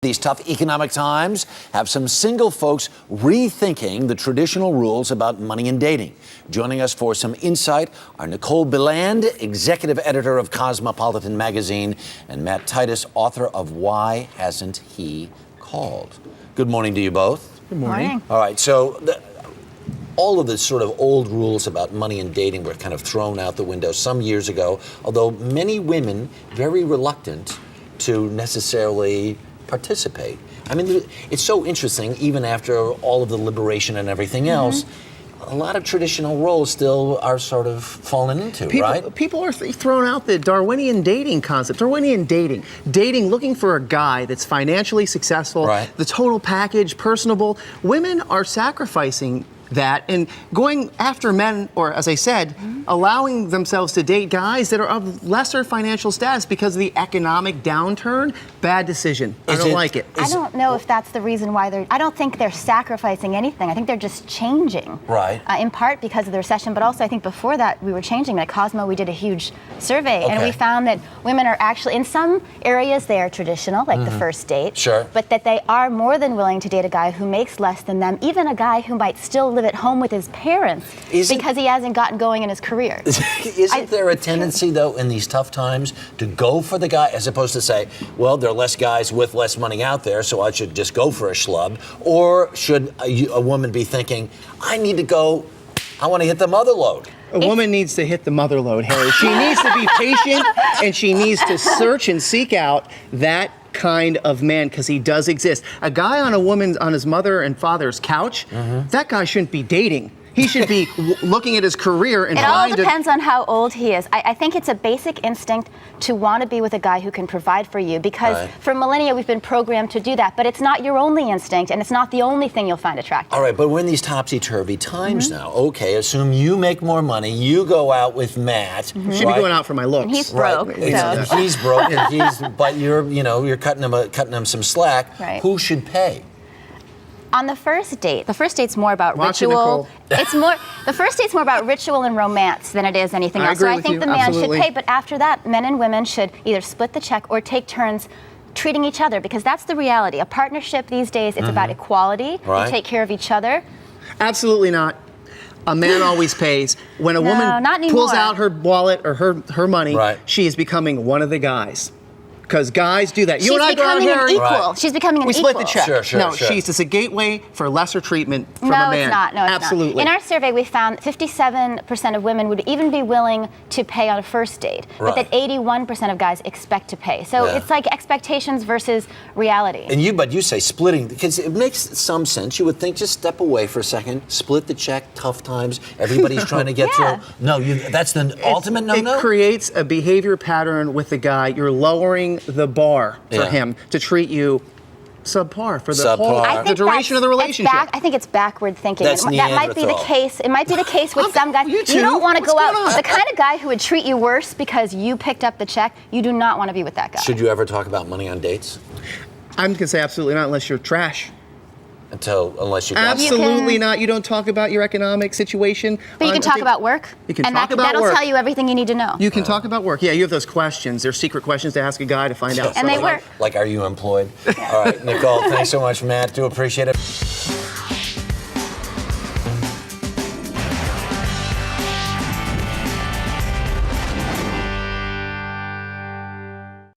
These tough economic times have some single folks rethinking the traditional rules about money and dating. Joining us for some insight are Nicole Beland, executive editor of Cosmopolitan magazine, and Matt Titus, author of Why Hasn't He Called? Good morning to you both. Good morning. All right, so all of the sort of old rules about money and dating were kind of thrown out the window some years ago, although many women very reluctant to necessarily participate. I mean, it's so interesting, even after all of the liberation and everything else, a lot of traditional roles still are sort of fallen into, right? People are throwing out the Darwinian dating concept. Darwinian dating. Dating, looking for a guy that's financially successful, the total package, personable. Women are sacrificing that and going after men, or as I said, allowing themselves to date guys that are of lesser financial status because of the economic downturn. Bad decision. I don't like it. I don't know if that's the reason why I don't think they're sacrificing anything. I think they're just changing. Right. In part because of the recession, but also I think before that we were changing. At Cosmo, we did a huge survey, and we found that women are actually, in some areas, they are traditional, like the first date. Sure. But that they are more than willing to date a guy who makes less than them, even a guy who might still live at home with his parents because he hasn't gotten going in his career. Isn't there a tendency, though, in these tough times to go for the guy as opposed to say, well, there are less guys with less money out there, so I should just go for a schlub? Or should a woman be thinking, I need to go, I want to hit the mother load? A woman needs to hit the mother load, Harry. She needs to be patient, and she needs to search and seek out that kind of man, because he does exist. A guy on his mother and father's couch, that guy shouldn't be dating. He should be looking at his career and trying to... It all depends on how old he is. I think it's a basic instinct to want to be with a guy who can provide for you, because for millennia we've been programmed to do that, but it's not your only instinct, and it's not the only thing you'll find attractive. All right, but we're in these topsy-turvy times now. Okay, assume you make more money, you go out with Matt. Should be going out for my looks. And he's broke. So. He's broke, and but you're cutting him some slack. Right. Who should pay? On the first date's more about ritual. Nicole. The first date's more about ritual and romance than it is anything else. So I think the man should pay, but after that, men and women should either split the check or take turns treating each other, because that's the reality. A partnership these days, it's about equality. You take care of each other. Absolutely not. A man always pays. When a woman pulls out her wallet or her money, she is becoming one of the guys. Because guys do that. You and I go out here. She's becoming an equal. We split the check. Sure. It's a gateway for lesser treatment from a man. No, it's not. No, it's Absolutely. not. In our survey, we found 57% of women would even be willing to pay on a first date, but that 81% of guys expect to pay. So it's like expectations versus reality. And but you say splitting, because it makes some sense. You would think, just step away for a second, split the check, tough times, everybody's trying to get through. No, that's the ultimate no-no? It creates a behavior pattern with the guy. You're lowering the bar for him to treat you subpar for the duration of the relationship. I think it's backward thinking. That might be the case. It might be the case with some guys. You don't want to go out. The kind of guy who would treat you worse because you picked up the check, you do not want to be with that guy. Should you ever talk about money on dates? I'm going to say absolutely not, unless you're trash. Unless you absolutely not. You don't talk about your economic situation. But you can talk about work. You can talk about that'll work. tell you everything you need to know. You can talk about work. Yeah, you have those questions. They're secret questions to ask a guy to find out. And they work. Like, are you employed? All right, Nicole, thanks so much, Matt. Do appreciate it.